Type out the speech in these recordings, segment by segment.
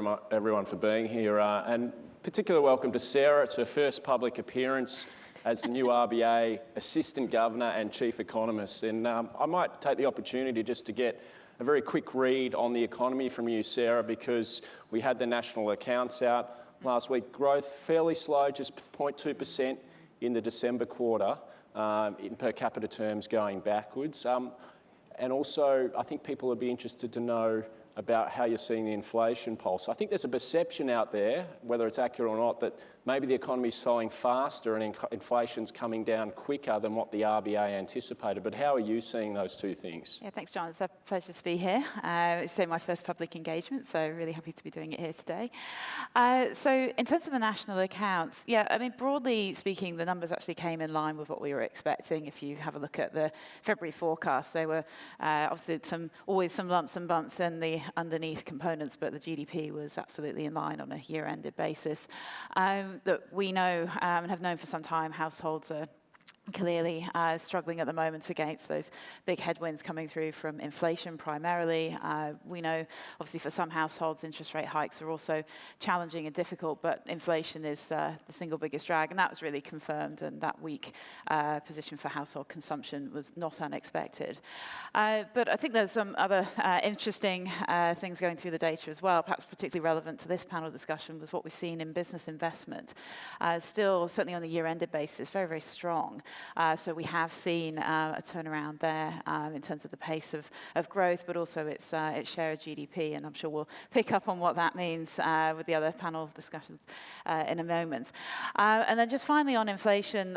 much, everyone, for being here. And particular welcome to Sarah. It's her first public appearance as the new RBA Assistant Governor and Chief Economist. And I might take the opportunity just to get a very quick read on the economy from you, Sarah, because we had the national accounts out last week. Growth fairly slow, just 0.2% in the December quarter, in per capita terms going backwards. And also, I think people would be interested to know about how you're seeing the inflation pulse. I think there's a perception out there, whether it's accurate or not, that maybe the economy's slowing faster and inflation's coming down quicker than what the RBA anticipated. But how are you seeing those two things? Yeah, thanks, John. It's a pleasure to be here. It's my first public engagement, so really happy to be doing it here today. So in terms of the national accounts, yeah, I mean, broadly speaking, the numbers actually came in line with what we were expecting. If you have a look at the February forecast, there were obviously always some lumps and bumps in the underneath components, but the GDP was absolutely in line on a year-ended basis. That we know and have known for some time, households are clearly struggling at the moment against those big headwinds coming through from inflation primarily. We know, obviously, for some households, interest rate hikes are also challenging and difficult, but inflation is the single biggest drag, and that was really confirmed, and that weak position for household consumption was not unexpected. But I think there's some other interesting things going through the data as well, perhaps particularly relevant to this panel discussion, was what we've seen in business investment. Still, certainly on a year-ended basis, very, very strong. So we have seen a turnaround there in terms of the pace of growth, but also its share of GDP, and I'm sure we'll pick up on what that means with the other panel discussions in a moment. And then just finally on inflation,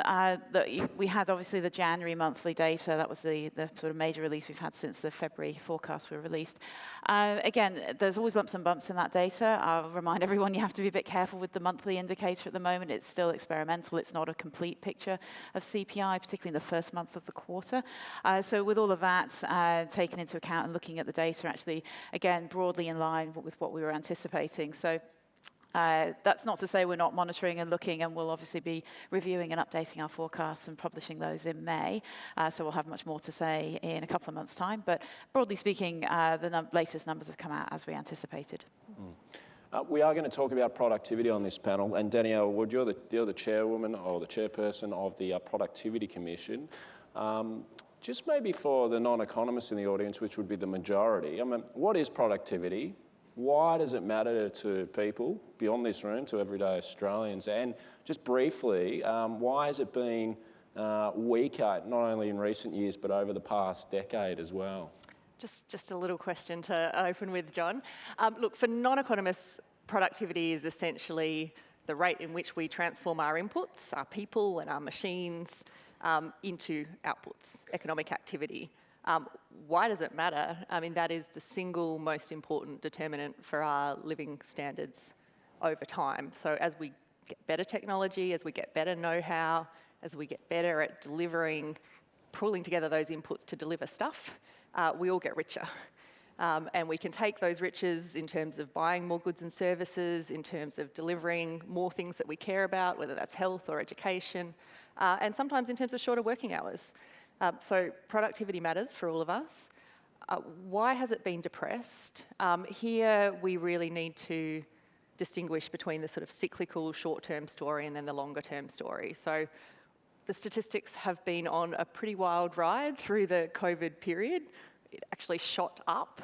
we had obviously the January monthly data. That was the sort of major release we've had since the February forecasts were released. Again, there's always lumps and bumps in that data. I'll remind everyone you have to be a bit careful with the monthly indicator at the moment. It's still experimental. It's not a complete picture of CPI, particularly in the first month of the quarter. So with all of that taken into account and looking at the data, actually, again, broadly in line with what we were anticipating. So that's not to say we're not monitoring and looking, and we'll obviously be reviewing and updating our forecasts and publishing those in May. So we'll have much more to say in a couple of months' time. But broadly speaking, the latest numbers have come out as we anticipated. We are going to talk about productivity on this panel, and Danielle, you're the chairwoman or the chairperson of the Productivity Commission. Just maybe for the non-economists in the audience, which would be the majority, I mean, what is productivity? Why does it matter to people beyond this room, to everyday Australians? And just briefly, why has it been weaker, not only in recent years, but over the past decade as well? Just a little question to open with, John. Look, for non-economists, productivity is essentially the rate in which we transform our inputs, our people and our machines, into outputs, economic activity. Why does it matter? I mean, that is the single most important determinant for our living standards over time. So as we get better technology, as we get better know-how, as we get better at delivering, pulling together those inputs to deliver stuff, we all get richer. And we can take those riches in terms of buying more goods and services, in terms of delivering more things that we care about, whether that's health or education, and sometimes in terms of shorter working hours. So productivity matters for all of us. Why has it been depressed? Here we really need to distinguish between the sort of cyclical short-term story and then the longer-term story. So the statistics have been on a pretty wild ride through the COVID period. It actually shot up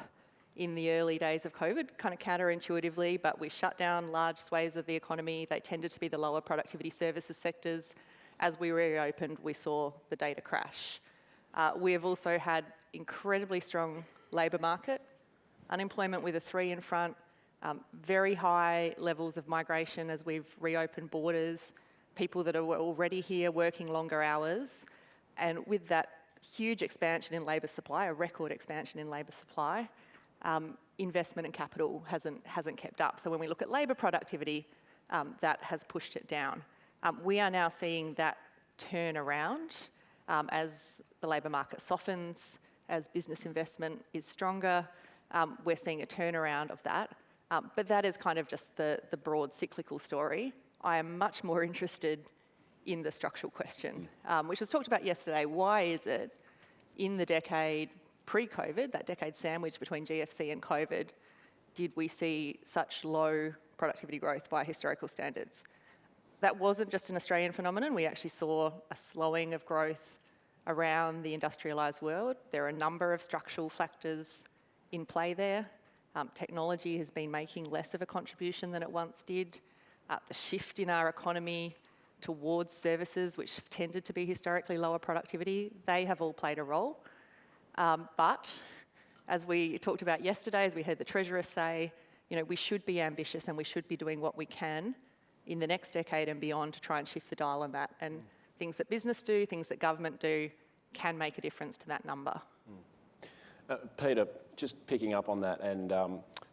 in the early days of COVID, kind of counterintuitively, but we shut down large swathes of the economy. They tended to be the lower productivity services sectors. As we reopened, we saw the data crash. We have also had incredibly strong labour market, unemployment with a 3 in front, very high levels of migration as we've reopened borders, people that are already here working longer hours, and with that huge expansion in labour supply, a record expansion in labour supply, investment and capital hasn't kept up. So when we look at labour productivity, that has pushed it down. We are now seeing that turn around as the labour market softens, as business investment is stronger. We're seeing a turnaround of that. But that is kind of just the broad cyclical story. I am much more interested in the structural question, which was talked about yesterday. Why is it in the decade pre-COVID, that decade sandwich between GFC and COVID, did we see such low productivity growth by historical standards. That wasn't just an Australian phenomenon. We actually saw a slowing of growth around the industrialised world. There are a number of structural factors in play there. Technology has been making less of a contribution than it once did. The shift in our economy towards services, which have tended to be historically lower productivity, they have all played a role. But as we talked about yesterday, as we heard the Treasurer say, we should be ambitious and we should be doing what we can in the next decade and beyond to try and shift the dial on that. And things that business do, things that government do, can make a difference to that number. Peter, just picking up on that, and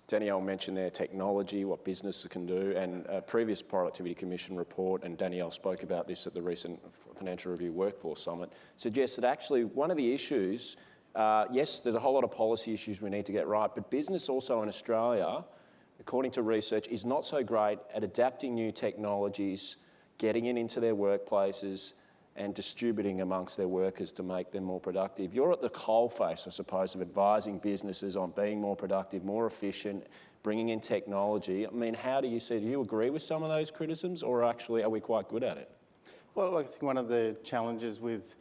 Danielle mentioned their technology, what businesses can do, and a previous Productivity Commission report, and Danielle spoke about this at the recent Financial Review Workforce Summit, suggests that actually one of the issues, yes, there's a whole lot of policy issues we need to get right, but business also in Australia, according to research, is not so great at adapting new technologies, getting it into their workplaces, and distributing amongst their workers to make them more productive. You're at the coalface, I suppose, of advising businesses on being more productive, more efficient, bringing in technology. I mean, how do you agree with some of those criticisms, or actually are we quite good at it? Well, I think one of the challenges with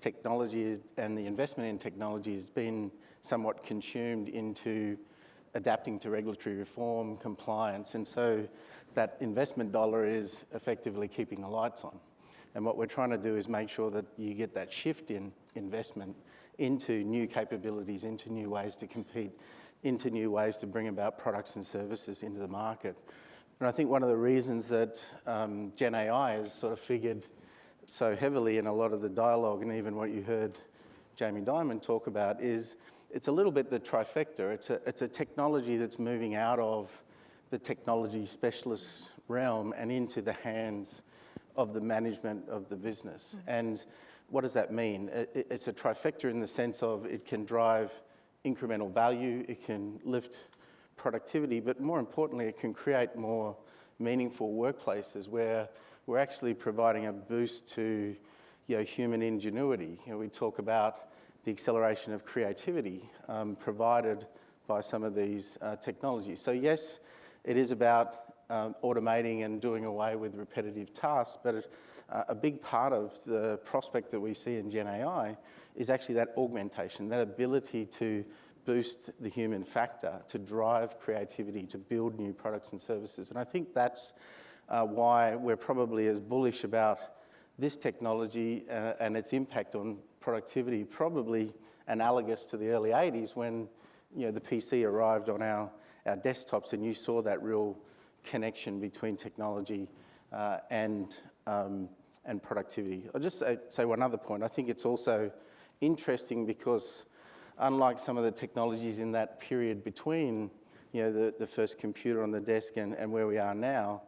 technology and the investment in technology has been somewhat consumed into adapting to regulatory reform, compliance, and so that investment dollar is effectively keeping the lights on. And what we're trying to do is make sure that you get that shift in investment into new capabilities, into new ways to compete, into new ways to bring about products and services into the market. And I think one of the reasons that Gen AI has sort of figured so heavily in a lot of the dialogue, and even what you heard Jamie Dimon talk about, is it's a little bit the trifecta. It's a technology that's moving out of the technology specialist realm and into the hands of the management of the business. And what does that mean? It's a trifecta in the sense of it can drive incremental value, it can lift productivity, but more importantly, it can create more meaningful workplaces where we're actually providing a boost to human ingenuity. We talk about the acceleration of creativity provided by some of these technologies. So yes, it is about automating and doing away with repetitive tasks, but a big part of the prospect that we see in Gen AI is actually that augmentation, that ability to boost the human factor, to drive creativity, to build new products and services. And I think that's why we're probably as bullish about this technology and its impact on productivity, probably analogous to the early 80s when the PC arrived on our desktops and you saw that real connection between technology and productivity. I'll just say one other point. I think it's also interesting because unlike some of the technologies in that period between the first computer on the desk and where we are now,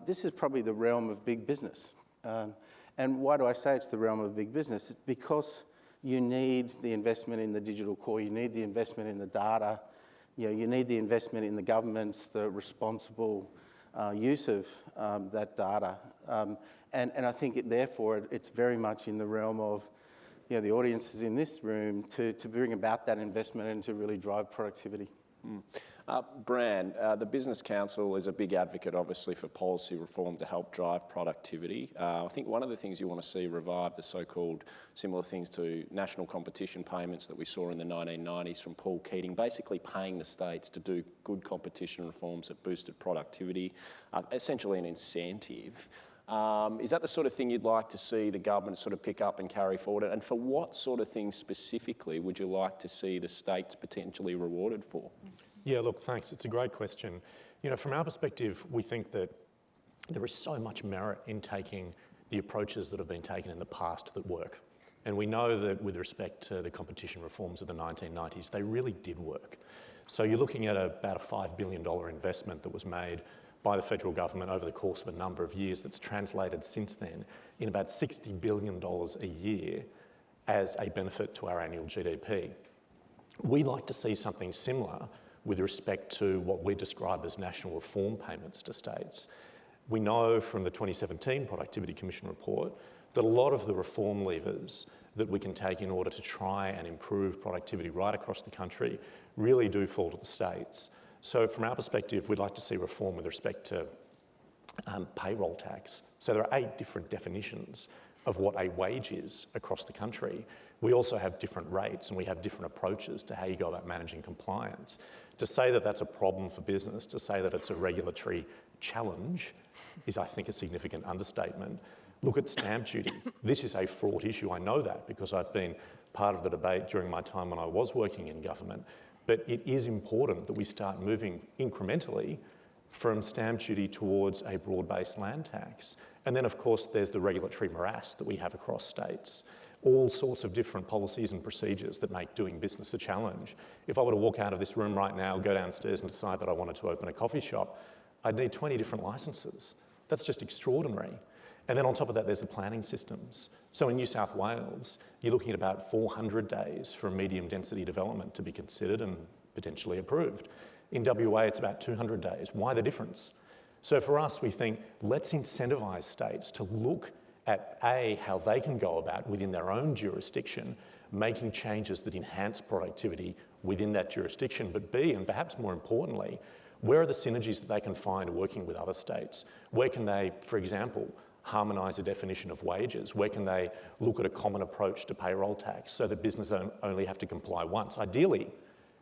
this is probably the realm of big business. And why do I say it's the realm of big business? It's because you need the investment in the digital core, you need the investment in the data, you need the investment in the governments, the responsible use of that data. And I think therefore it's very much in the realm of the audiences in this room to bring about that investment and to really drive productivity. Bran, the Business Council is a big advocate, obviously, for policy reform to help drive productivity. I think one of the things you want to see revived are so-called similar things to national competition payments that we saw in the 1990s from Paul Keating, basically paying the states to do good competition reforms that boosted productivity, essentially an incentive. Is that the sort of thing you'd like to see the government sort of pick up and carry forward? And for what sort of things specifically would you like to see the states potentially rewarded for? Yeah, look, thanks. It's a great question. From our perspective, we think that there is so much merit in taking the approaches that have been taken in the past that work. And we know that with respect to the competition reforms of the 1990s, they really did work. So you're looking at about a $5 billion investment that was made by the federal government over the course of a number of years that's translated since then in about $60 billion a year as a benefit to our annual GDP. We'd like to see something similar with respect to what we describe as national reform payments to states. We know from the 2017 Productivity Commission report that a lot of the reform levers that we can take in order to try and improve productivity right across the country really do fall to the states. So from our perspective, we'd like to see reform with respect to payroll tax. So there are 8 different definitions of what a wage is across the country. We also have different rates and we have different approaches to how you go about managing compliance. To say that that's a problem for business, to say that it's a regulatory challenge is, I think, a significant understatement. Look at stamp duty. This is a fraught issue. I know that because I've been part of the debate during my time when I was working in government. But it is important that we start moving incrementally from stamp duty towards a broad-based land tax. And then, of course, there's the regulatory morass that we have across states. All sorts of different policies and procedures that make doing business a challenge. If I were to walk out of this room right now, go downstairs and decide that I wanted to open a coffee shop, I'd need 20 different licences. That's just extraordinary. And then on top of that, there's the planning systems. So in New South Wales, you're looking at about 400 days for a medium density development to be considered and potentially approved. In WA, it's about 200 days. Why the difference? So for us, we think, let's incentivise states to look at A, how they can go about within their own jurisdiction, making changes that enhance productivity within that jurisdiction, but B, and perhaps more importantly, where are the synergies that they can find working with other states? Where can they, for example, harmonise a definition of wages? Where can they look at a common approach to payroll tax so that businesses only have to comply once? Ideally,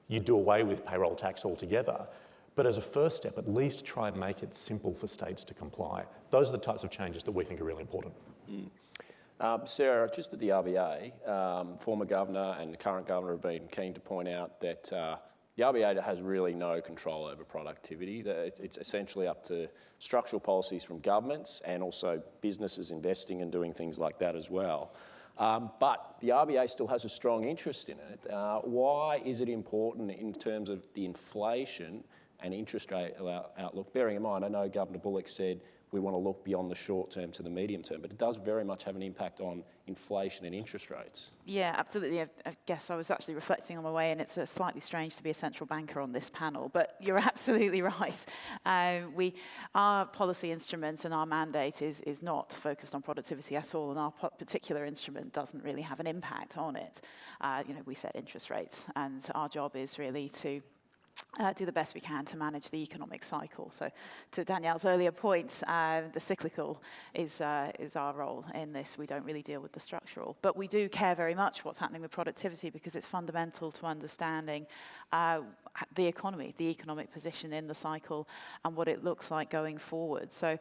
you do away with payroll tax altogether. But as a first step, at least try and make it simple for states to comply. Those are the types of changes that we think are really important. Sarah, just at the RBA, former governor and the current governor have been keen to point out that the RBA has really no control over productivity. It's essentially up to structural policies from governments and also businesses investing and doing things like that as well. But the RBA still has a strong interest in it. Why is it important in terms of the inflation and interest rate outlook? Bearing in mind, I know Governor Bullock said we want to look beyond the short term to the medium term, but it does very much have an impact on inflation and interest rates. Yeah, absolutely. I guess I was actually reflecting on my way, and it's slightly strange to be a central banker on this panel, but you're absolutely right. Our policy instrument and our mandate is not focused on productivity at all, and our particular instrument doesn't really have an impact on it. We set interest rates, and our job is really to do the best we can to manage the economic cycle. So to Danielle's earlier point, the cyclical is our role in this. We don't really deal with the structural. But we do care very much what's happening with productivity because it's fundamental to understanding the economy, the economic position in the cycle and what it looks like going forward. So,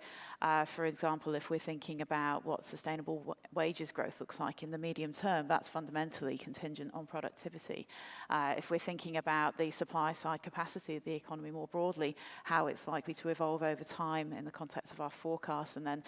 for example, if we're thinking about what sustainable wages growth looks like in the medium term, that's fundamentally contingent on productivity. If we're thinking about the supply side capacity of the economy more broadly, how it's likely to evolve over time in the context of our forecasts, and then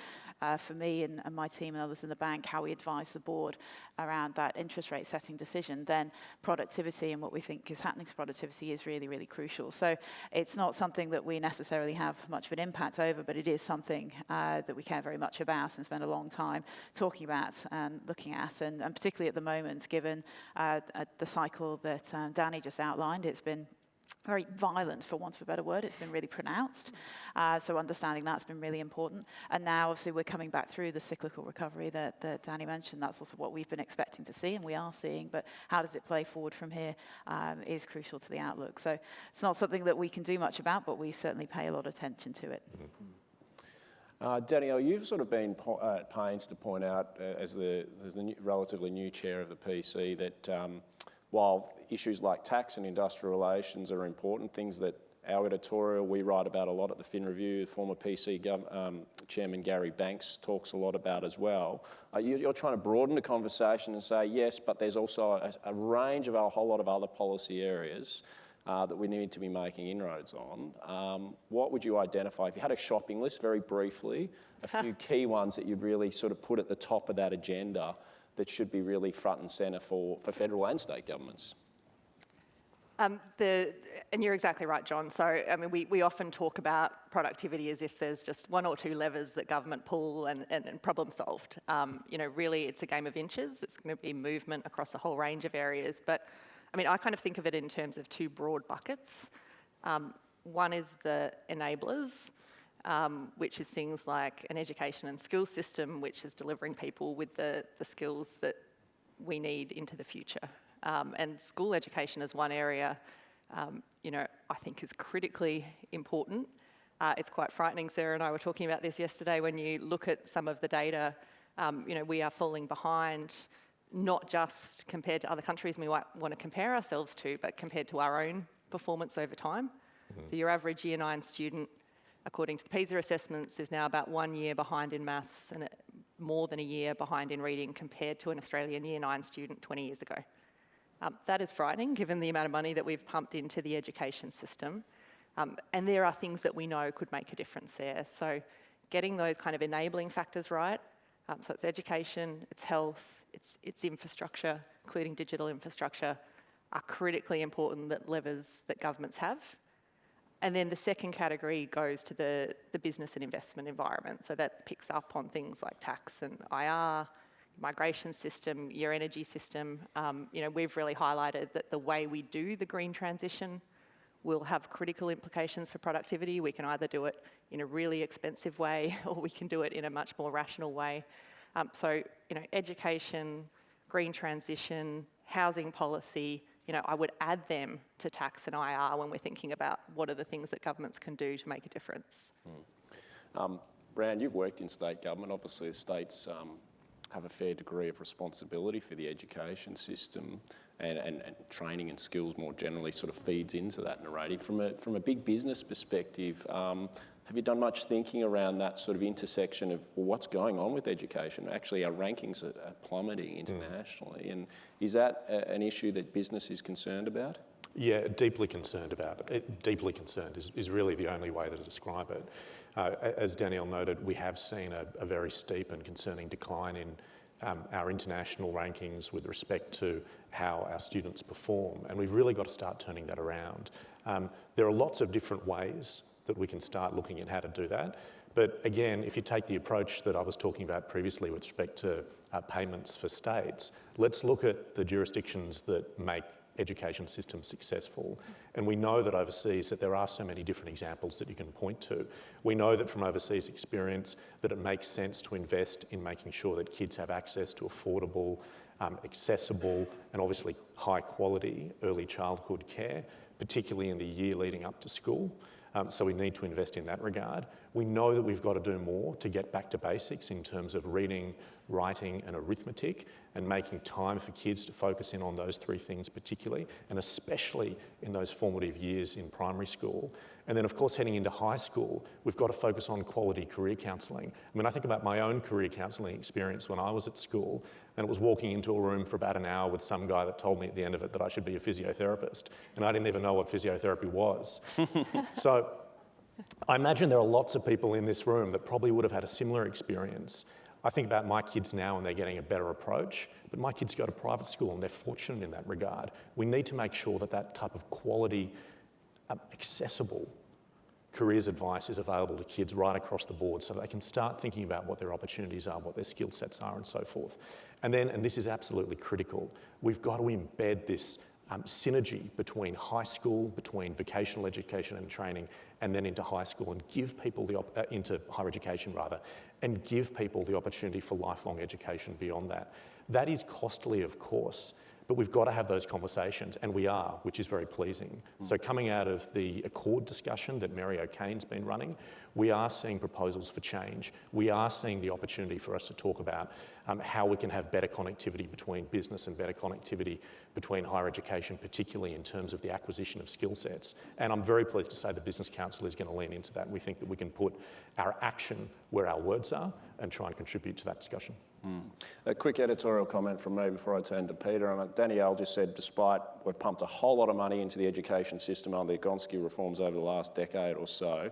for me and my team and others in the bank, how we advise the board around that interest rate setting decision, then productivity and what we think is happening to productivity is really, really crucial. So it's not something that we necessarily have much of an impact over, but it is something that we care very much about and spend a long time talking about and looking at, and particularly at the moment, given the cycle that Danny just outlined, it's been very violent, for want of a better word. It's been really pronounced. So understanding that's been really important. And now, obviously, we're coming back through the cyclical recovery that Danny mentioned. That's also what we've been expecting to see, and we are seeing. But how does it play forward from here is crucial to the outlook. So it's not something that we can do much about, but we certainly pay a lot of attention to it. Danielle, you've sort of been at pains to point out, as the relatively new chair of the PC, that while issues like tax and industrial relations are important, things that our editorial, we write about a lot at the Fin Review, former PC Chairman Gary Banks talks a lot about as well. You're trying to broaden the conversation and say, yes, but there's also a range of a whole lot of other policy areas that we need to be making inroads on. What would you identify, if you had a shopping list, very briefly, a few key ones that you'd really sort of put at the top of that agenda that should be really front and centre for federal and state governments? And you're exactly right, John. So, I mean, we often talk about productivity as if there's just one or two levers that government pull and problem solved. Really it's a game of inches. It's going to be movement across a whole range of areas. But, I mean, I kind of think of it in terms of two broad buckets. One is the enablers, which is things like an education and skills system, which is delivering people with the skills that we need into the future. And school education is one area I think is critically important. It's quite frightening. Sarah and I were talking about this yesterday. When you look at some of the data, we are falling behind, not just compared to other countries we might want to compare ourselves to, but compared to our own performance over time. So your average Year 9 student, according to the PISA assessments, is now about 1 year behind in maths and more than a year behind in reading compared to an Australian Year 9 student 20 years ago. That is frightening, given the amount of money that we've pumped into the education system. And there are things that we know could make a difference there. So getting those kind of enabling factors right, so it's education, it's health, it's infrastructure, including digital infrastructure, are critically important levers that governments have. And then the second category goes to the business and investment environment. So that picks up on things like tax and IR, migration system, your energy system. We've really highlighted that the way we do the green transition will have critical implications for productivity. We can either do it in a really expensive way or we can do it in a much more rational way. Education, green transition, housing policy, I would add them to tax and IR when we're thinking about what are the things that governments can do to make a difference. Bran, you've worked in state government. Obviously, the states have a fair degree of responsibility for the education system, and training and skills more generally sort of feeds into that narrative. From a big business perspective, have you done much thinking around that sort of intersection of what's going on with education? Actually, our rankings are plummeting internationally, and is that an issue that business is concerned about? Yeah, deeply concerned about it. Deeply concerned is really the only way to describe it. As Danielle noted, we have seen a very steep and concerning decline in our international rankings with respect to how our students perform, and we've really got to start turning that around. There are lots of different ways that we can start looking at how to do that. But again, if you take the approach that I was talking about previously with respect to payments for states, let's look at the jurisdictions that make education systems successful. And we know that overseas that there are so many different examples that you can point to. We know that from overseas experience that it makes sense to invest in making sure that kids have access to affordable, accessible, and obviously high quality early childhood care, particularly in the year leading up to school. So we need to invest in that regard. We know that we've got to do more to get back to basics in terms of reading, writing and arithmetic, and making time for kids to focus in on those three things particularly, and especially in those formative years in primary school. And then of course heading into high school, we've got to focus on quality career counselling. I mean, I think about my own career counselling experience when I was at school, and it was walking into a room for about an hour with some guy that told me at the end of it that I should be a physiotherapist, and I didn't even know what physiotherapy was. So I imagine there are lots of people in this room that probably would have had a similar experience. I think about my kids now and they're getting a better approach, but my kids go to private school and they're fortunate in that regard. We need to make sure that that type of quality, accessible careers advice is available to kids right across the board so they can start thinking about what their opportunities are, what their skill sets are and so forth. And then, and this is absolutely critical, we've got to embed this synergy between high school, between vocational education and training, and then into high school, and give people into higher education rather, and give people the opportunity for lifelong education beyond that. That is costly, of course, but we've got to have those conversations, and we are, which is very pleasing. So coming out of the Accord discussion that Mary O'Kane's been running, we are seeing proposals for change. We are seeing the opportunity for us to talk about how we can have better connectivity between business and better connectivity between higher education, particularly in terms of the acquisition of skill sets. And I'm very pleased to say the Business Council is going to lean into that. We think that we can put our action where our words are and try and contribute to that discussion. A quick editorial comment from me before I turn to Peter. And Danielle just said, despite we've pumped a whole lot of money into the education system under the Gonski reforms over the last decade or so,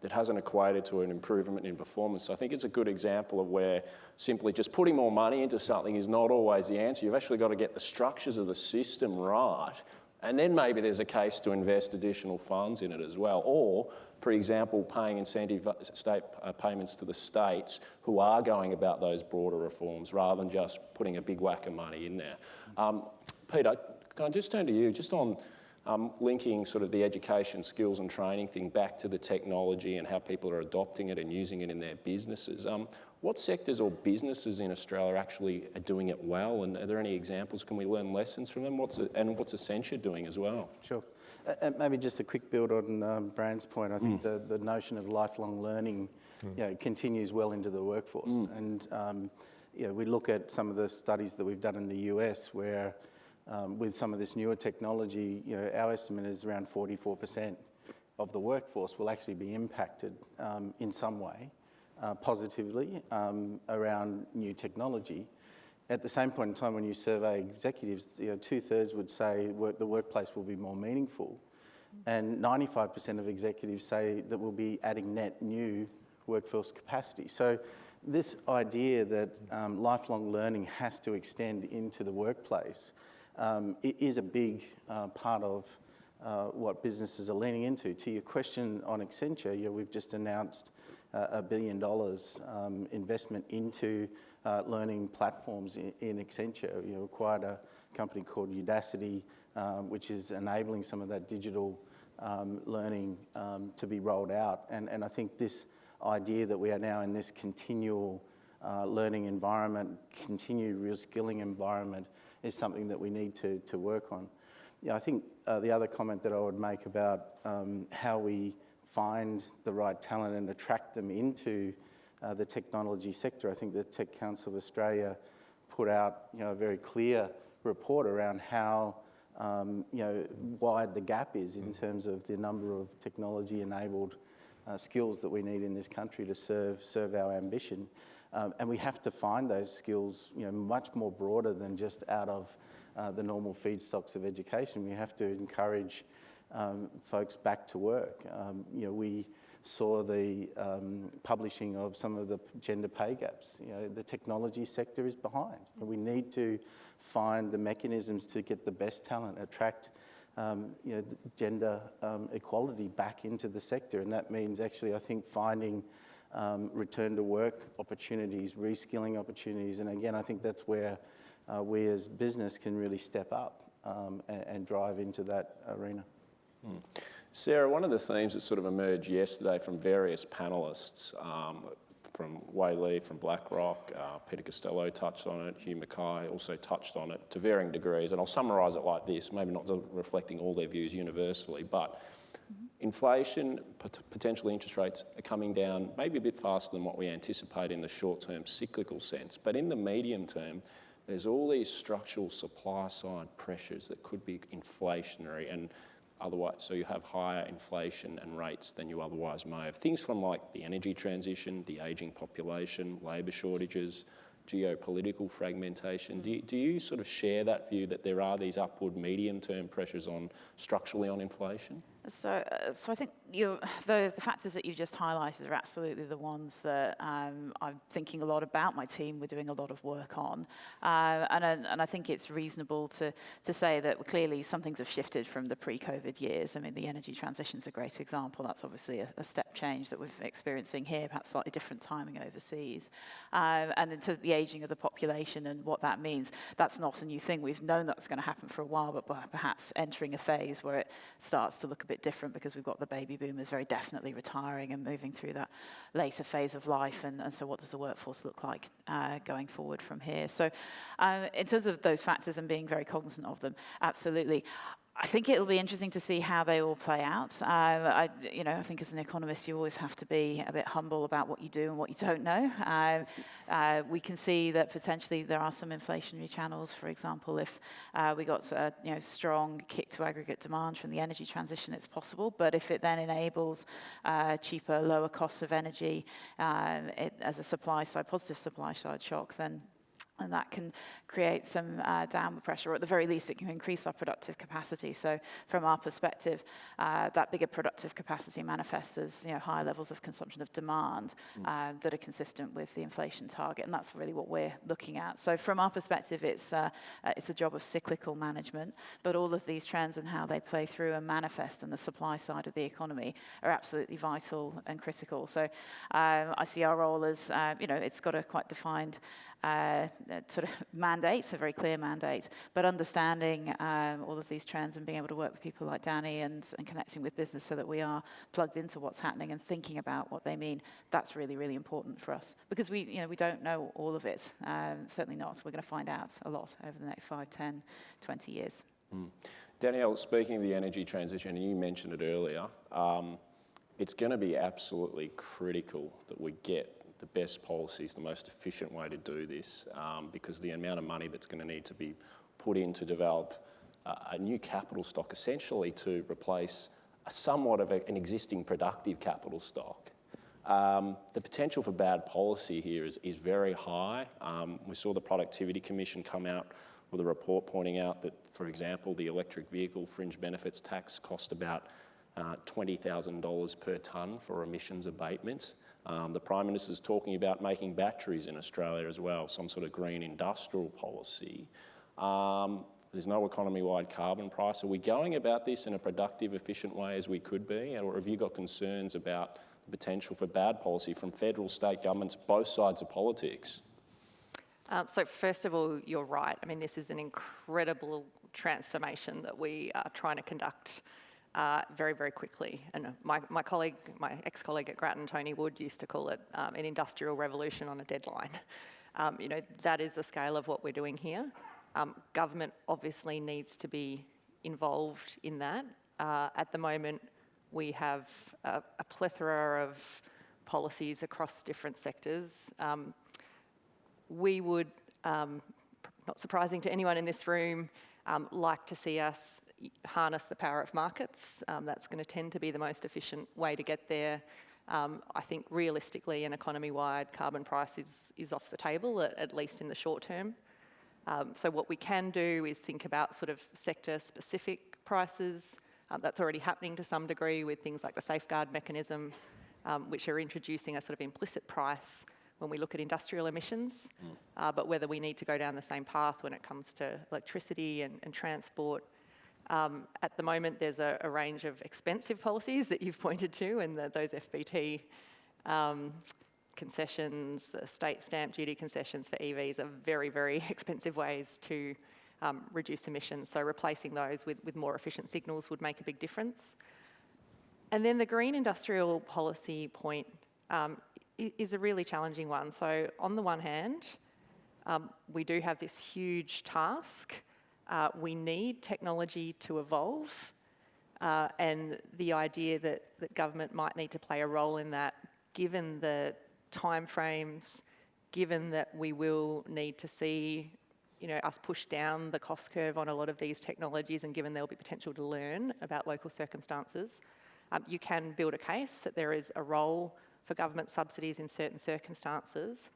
it hasn't equated to an improvement in performance. So I think it's a good example of where simply just putting more money into something is not always the answer. You've actually got to get the structures of the system right, and then maybe there's a case to invest additional funds in it as well. Or, for example, paying incentive state payments to the states who are going about those broader reforms rather than just putting a big whack of money in there. Peter, can I just turn to you, just on linking sort of the education, skills and training thing back to the technology and how people are adopting it and using it in their businesses. What sectors or businesses in Australia actually are doing it well, and are there any examples? Can we learn lessons from them? What's Essentia doing as well? Sure. Maybe just a quick build on Bran's point. I think the notion of lifelong learning continues well into the workforce. And we look at some of the studies that we've done in the US where with some of this newer technology, our estimate is around 44% of the workforce will actually be impacted in some way positively around new technology. At the same point in time, when you survey executives, 2/3 would say the workplace will be more meaningful, and 95% of executives say that we'll be adding net new workforce capacity. So this idea that lifelong learning has to extend into the workplace it is a big part of what businesses are leaning into. To your question on Accenture, we've just announced $1 billion investment into learning platforms in Accenture. Acquired a company called Udacity, which is enabling some of that digital learning to be rolled out. And I think this idea that we are now in this continual learning environment, continued real skilling environment, is something that we need to work on. I think the other comment that I would make about how we find the right talent and attract them into the technology sector, I think the Tech Council of Australia put out a very clear report around how wide the gap is in terms of the number of technology-enabled skills that we need in this country to serve our ambition. And we have to find those skills much more broader than just out of the normal feedstocks of education. We have to encourage folks back to work. We saw the publishing of some of the gender pay gaps. The technology sector is behind. And we need to find the mechanisms to get the best talent, attract gender equality back into the sector. And that means actually, I think, finding return to work opportunities, reskilling opportunities. And again, I think that's where we as business can really step up and drive into that arena. Sarah, one of the themes that sort of emerged yesterday from various panellists, from Wei Li, from BlackRock, Peter Costello touched on it, Hugh Mackay also touched on it to varying degrees, and I'll summarise it like this, maybe not reflecting all their views universally, but inflation, potentially interest rates are coming down maybe a bit faster than what we anticipate in the short-term cyclical sense, but in the medium term, there's all these structural supply-side pressures that could be inflationary and otherwise, so you have higher inflation and rates than you otherwise may have. Things from like the energy transition, the ageing population, labour shortages, geopolitical fragmentation. Do you sort of share that view that there are these upward medium-term pressures structurally on inflation? So I think the factors that you just highlighted are absolutely the ones that I'm thinking a lot about. My team, we're doing a lot of work on, and I think it's reasonable to say that clearly some things have shifted from the pre-COVID years. I mean, the energy transition is a great example. That's obviously a step change that we're experiencing here, perhaps slightly different timing overseas, and into the ageing of the population and what that means. That's not a new thing. We've known that's going to happen for a while, but perhaps entering a phase where it starts to look a bit different because we've got the baby boomers very definitely retiring and moving through that later phase of life, and so what does the workforce look like going forward from here? So in terms of those factors and being very cognizant of them, absolutely. I think it'll be interesting to see how they all play out. I think as an economist, you always have to be a bit humble about what you do and what you don't know. We can see that potentially there are some inflationary channels. For example, if we got a strong kick to aggregate demand from the energy transition, it's possible. But if it then enables cheaper, lower costs of energy as a positive supply side shock, then and that can create some downward pressure, or at the very least it can increase our productive capacity. So from our perspective, that bigger productive capacity manifests as higher levels of consumption of demand that are consistent with the inflation target, and that's really what we're looking at. So from our perspective, it's a job of cyclical management, but all of these trends and how they play through and manifest on the supply side of the economy are absolutely vital and critical. So I see our role as, it's got a quite defined sort of mandates, a very clear mandate, but understanding all of these trends and being able to work with people like Danny and connecting with business so that we are plugged into what's happening and thinking about what they mean, that's really, really important for us. Because we don't know all of it, certainly not. We're going to find out a lot over the next 5, 10, 20 years. Danielle, speaking of the energy transition, and you mentioned it earlier, it's going to be absolutely critical that we get the best policies, the most efficient way to do this, because the amount of money that's going to need to be put in to develop a new capital stock, essentially to replace somewhat of an existing productive capital stock. The potential for bad policy here is very high. We saw the Productivity Commission come out with a report pointing out that, for example, the electric vehicle fringe benefits tax cost about $20,000 per tonne for emissions abatement. The Prime Minister's talking about making batteries in Australia as well, some sort of green industrial policy. There's no economy-wide carbon price. Are we going about this in a productive, efficient way as we could be? Or have you got concerns about the potential for bad policy from federal, state governments, both sides of politics? So first of all, you're right. I mean, this is an incredible transformation that we are trying to conduct very, very quickly. And my ex-colleague at Grattan, Tony Wood, used to call it an industrial revolution on a deadline. That is the scale of what we're doing here. Government obviously needs to be involved in that. At the moment, we have a plethora of policies across different sectors. We would, not surprising to anyone in this room, like to see us harness the power of markets. That's going to tend to be the most efficient way to get there. I think realistically an economy-wide carbon price is off the table, at least in the short term. So what we can do is think about sort of sector-specific prices. That's already happening to some degree with things like the safeguard mechanism, which are introducing a sort of implicit price when we look at industrial emissions, but whether we need to go down the same path when it comes to electricity and transport. At the moment, there's a range of expensive policies that you've pointed to, and those FBT concessions, the state stamp duty concessions for EVs are very, very expensive ways to reduce emissions. So replacing those with more efficient signals would make a big difference. And then the green industrial policy point is a really challenging one. So on the one hand, we do have this huge task. We need technology to evolve, and the idea that government might need to play a role in that, given the timeframes, given that we will need to see us push down the cost curve on a lot of these technologies, and given there'll be potential to learn about local circumstances, you can build a case that there is a role for government subsidies in certain circumstances.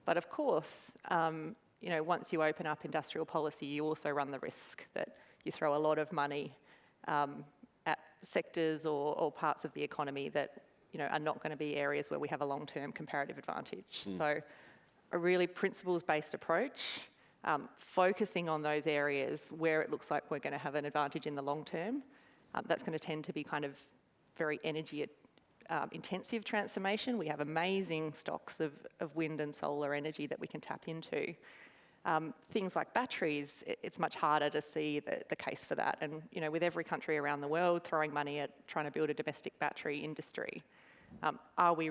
But of course, once you open up industrial policy, you also run the risk that you throw a lot of money at sectors or parts of the economy that are not going to be areas where we have a long-term comparative advantage. So a really principles-based approach, focusing on those areas where it looks like we're going to have an advantage in the long term, that's going to tend to be kind of very energy intensive transformation. We have amazing stocks of wind and solar energy that we can tap into. Things like batteries, it's much harder to see the case for that. And with every country around the world throwing money at trying to build a domestic battery industry, are we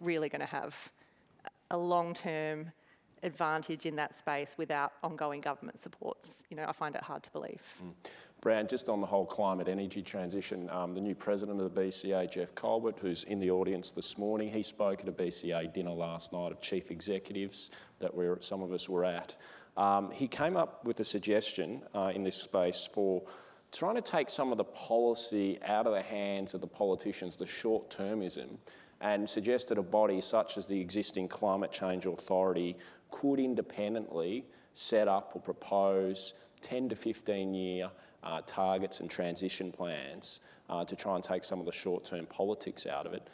really going to have a long-term advantage in that space without ongoing government supports? I find it hard to believe. Bran, just on the whole climate energy transition, the new president of the BCA, Jeff Colbert, who's in the audience this morning, he spoke at a BCA dinner last night of chief executives that some of us were at. He came up with a suggestion in this space for trying to take some of the policy out of the hands of the politicians, the short-termism, and suggested a body such as the existing Climate Change Authority could independently set up or propose 10 to 15-year targets and transition plans to try and take some of the short-term politics out of it.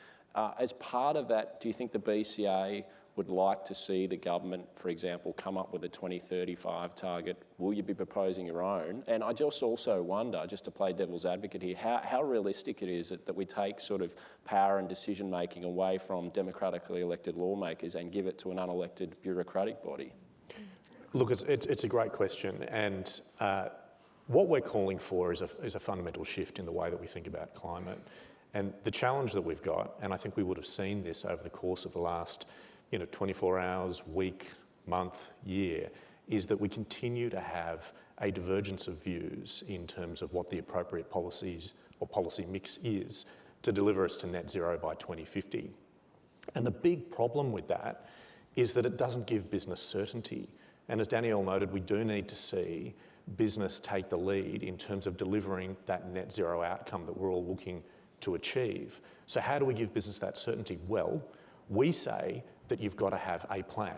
As part of that, do you think the BCA would like to see the government, for example, come up with a 2035 target? Will you be proposing your own? And I just also wonder, just to play devil's advocate here, how realistic it is that we take sort of power and decision making away from democratically elected lawmakers and give it to an unelected bureaucratic body? Look, it's a great question, and what we're calling for is a fundamental shift in the way that we think about climate. And the challenge that we've got, and I think we would have seen this over the course of the last 24 hours, week, month, year, is that we continue to have a divergence of views in terms of what the appropriate policies or policy mix is to deliver us to net zero by 2050. And the big problem with that is that it doesn't give business certainty. And as Danielle noted, we do need to see business take the lead in terms of delivering that net zero outcome that we're all looking to achieve. So how do we give business that certainty? Well, we say that you've got to have a plan.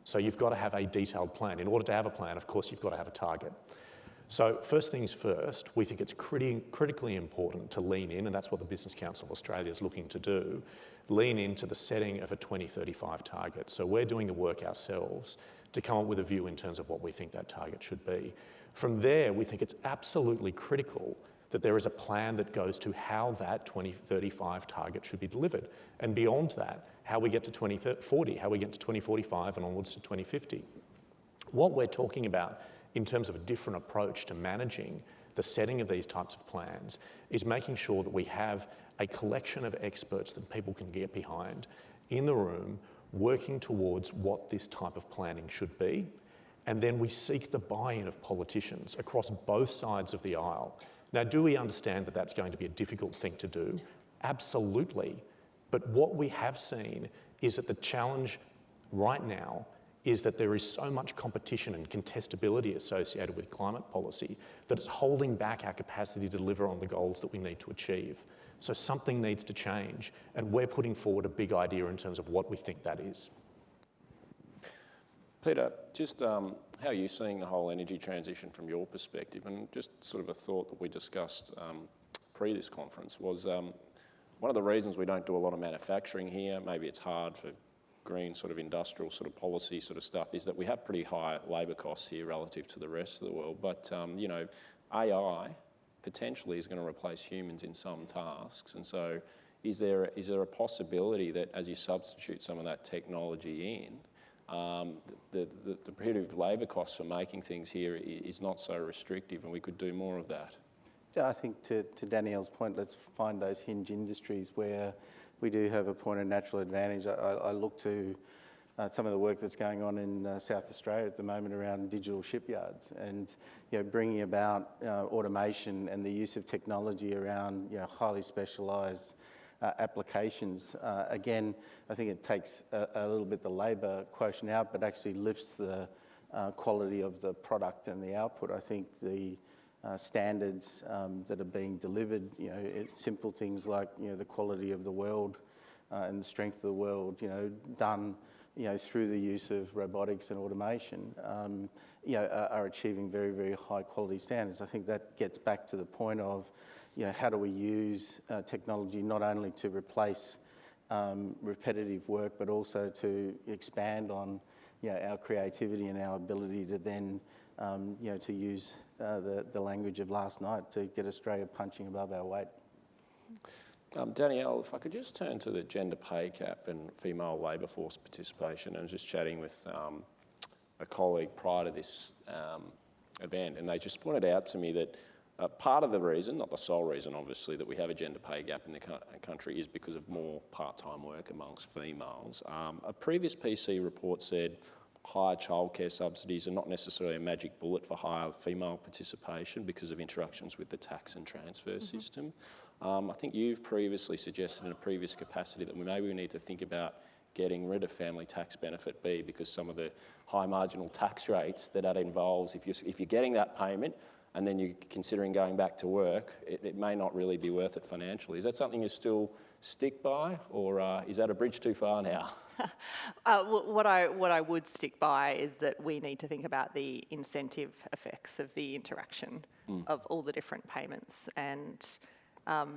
So you've got to have a detailed plan. In order to have a plan, of course, you've got to have a target. So first things first, we think it's critically important to lean in, and that's what the Business Council of Australia is looking to do, lean into the setting of a 2035 target. So we're doing the work ourselves to come up with a view in terms of what we think that target should be. From there, we think it's absolutely critical that there is a plan that goes to how that 2035 target should be delivered. And beyond that, how we get to 2040, how we get to 2045 and onwards to 2050. What we're talking about in terms of a different approach to managing the setting of these types of plans is making sure that we have a collection of experts that people can get behind in the room working towards what this type of planning should be. And then we seek the buy-in of politicians across both sides of the aisle. Now, do we understand that that's going to be a difficult thing to do? Absolutely. But what we have seen is that the challenge right now is that there is so much competition and contestability associated with climate policy that it's holding back our capacity to deliver on the goals that we need to achieve. So something needs to change, and we're putting forward a big idea in terms of what we think that is. Peter, just how are you seeing the whole energy transition from your perspective? And just sort of a thought that we discussed pre this conference was one of the reasons we don't do a lot of manufacturing here, maybe it's hard for green sort of industrial sort of policy sort of stuff, is that we have pretty high labour costs here relative to the rest of the world. But, AI potentially is going to replace humans in some tasks. And so is there a possibility that as you substitute some of that technology in, the competitive labour costs for making things here is not so restrictive and we could do more of that? Yeah, I think to Danielle's point, let's find those hinge industries where we do have a point of natural advantage. I look to some of the work that's going on in South Australia at the moment around digital shipyards and bringing about automation and the use of technology around highly specialised applications. Again, I think it takes a little bit the labour quotient out, but actually lifts the quality of the product and the output. I think the standards that are being delivered, simple things like the quality of the weld and the strength of the weld, done through the use of robotics and automation, are achieving very, very high quality standards. I think that gets back to the point of how do we use technology not only to replace repetitive work, but also to expand on our creativity and our ability to then to use the language of last night to get Australia punching above our weight. Danielle, if I could just turn to the gender pay gap and female labour force participation. I was just chatting with a colleague prior to this event, and they just pointed out to me that part of the reason, not the sole reason obviously, that we have a gender pay gap in the country is because of more part-time work amongst females. A previous PC report said higher childcare subsidies are not necessarily a magic bullet for higher female participation because of interactions with the tax and transfer system. I think you've previously suggested in a previous capacity that maybe we need to think about getting rid of family tax benefit B because some of the high marginal tax rates that involves, if you're getting that payment and then you're considering going back to work, it may not really be worth it financially. Is that something you still stick by, or is that a bridge too far now? What I would stick by is that we need to think about the incentive effects of the interaction of all the different payments, and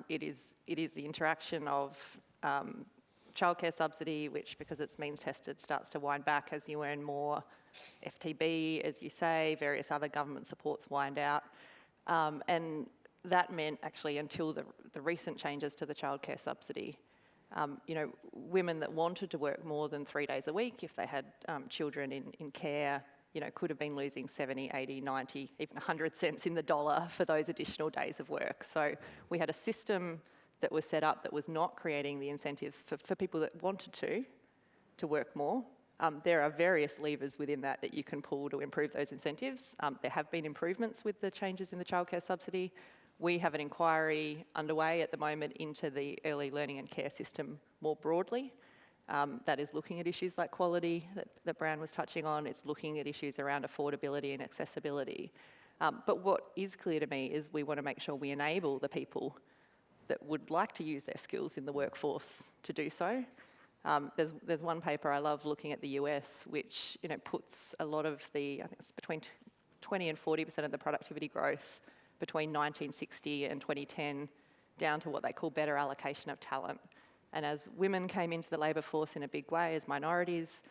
it is the interaction of childcare subsidy, which, because it's means tested, starts to wind back as you earn more. FTB, as you say, various other government supports wind out. And that meant actually until the recent changes to the childcare subsidy, women that wanted to work more than 3 days a week, if they had children in care, could have been losing 70, 80, 90, even 100 cents in the dollar for those additional days of work. So we had a system that was set up that was not creating the incentives for people that wanted to work more. There are various levers within that you can pull to improve those incentives. There have been improvements with the changes in the childcare subsidy. We have an inquiry underway at the moment into the early learning and care system more broadly. That is looking at issues like quality that Bran was touching on. It's looking at issues around affordability and accessibility. But what is clear to me is we want to make sure we enable the people that would like to use their skills in the workforce to do so. There's one paper I love looking at the US, which puts a lot of I think it's between 20 and 40% of the productivity growth between 1960 and 2010 down to what they call better allocation of talent. And as women came into the labour force in a big way, as minorities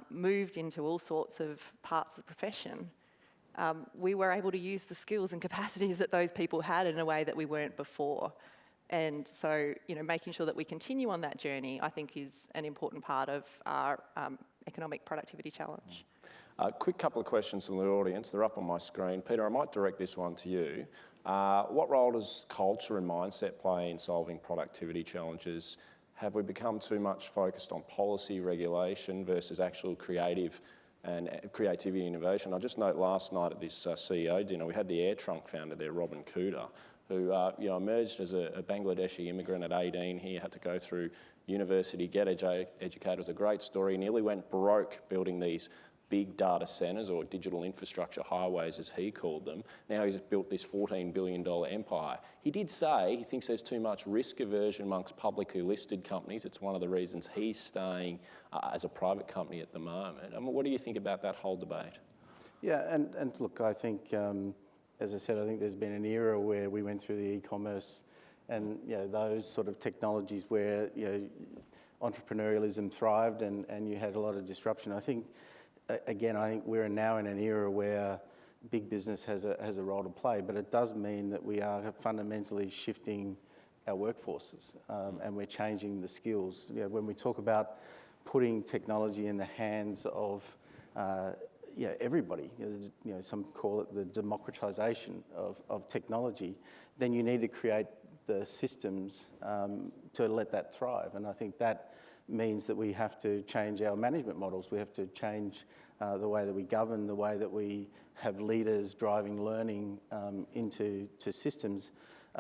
moved into all sorts of parts of the profession, we were able to use the skills and capacities that those people had in a way that we weren't before. And so, making sure that we continue on that journey, I think, is an important part of our economic productivity challenge. Quick couple of questions from the audience. They're up on my screen. Peter, I might direct this one to you. What role does culture and mindset play in solving productivity challenges? Have we become too much focused on policy regulation versus actual creativity and innovation? I'll just note last night at this CEO dinner, we had the Air Trunk founder there, Robin Kuda, who emerged as a Bangladeshi immigrant at 18. He had to go through university, get educated. It was a great story. He nearly went broke building these big data centres, or digital infrastructure highways as he called them. Now he's built this $14 billion empire. He did say he thinks there's too much risk aversion amongst publicly listed companies. It's one of the reasons he's staying as a private company at the moment. What do you think about that whole debate? Yeah, and look, I think, as I said, I think there's been an era where we went through the e-commerce and those sort of technologies where entrepreneurialism thrived and you had a lot of disruption. I think we're now in an era where big business has a role to play, but it does mean that we are fundamentally shifting our workforces and we're changing the skills. When we talk about putting technology in the hands of everybody, some call it the democratization of technology, then you need to create the systems to let that thrive. And I think that means that we have to change our management models. We have to change the way that we govern, the way that we have leaders driving learning into systems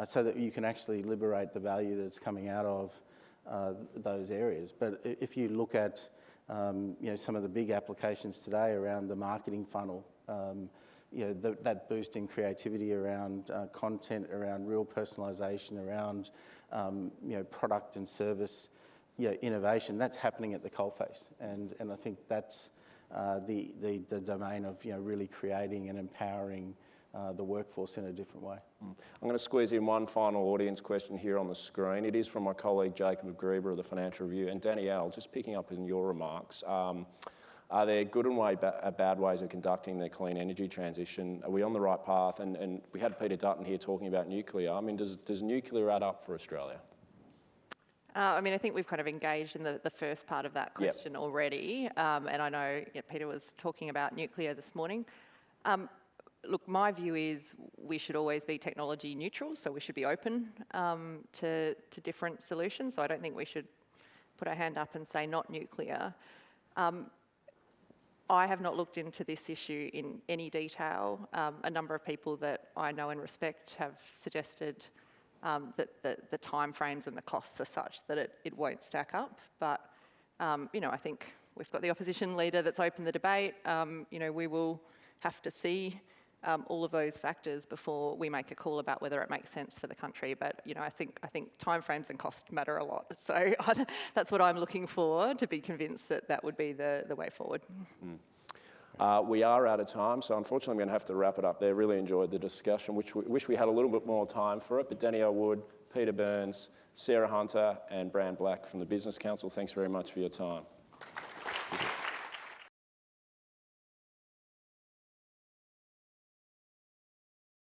so that you can actually liberate the value that's coming out of those areas. But if you look at some of the big applications today around the marketing funnel, that boost in creativity around content, around real personalisation, around product and service innovation, that's happening at the coalface, and I think that's the domain of really creating and empowering the workforce in a different way. I'm going to squeeze in one final audience question here on the screen. It is from my colleague Jacob Gruber of the Financial Review. And Danielle, just picking up in your remarks, are there good and bad ways of conducting the clean energy transition? Are we on the right path? And we had Peter Dutton here talking about nuclear. I mean, does nuclear add up for Australia? I think we've kind of engaged in the first part of that question already. And I know Peter was talking about nuclear this morning. Look, my view is we should always be technology neutral, so we should be open to different solutions. So I don't think we should put our hand up and say not nuclear. I have not looked into this issue in any detail. A number of people that I know and respect have suggested that the timeframes and the costs are such that it won't stack up. But, I think we've got the opposition leader that's opened the debate. We will have to see all of those factors before we make a call about whether it makes sense for the country. But, I think timeframes and cost matter a lot. So that's what I'm looking for, to be convinced that would be the way forward. We are out of time, so unfortunately I'm going to have to wrap it up there. Really enjoyed the discussion, which wish we had a little bit more time for it. But Danielle Wood, Peter Burns, Sarah Hunter and Bran Black from the Business Council. Thanks very much for your time.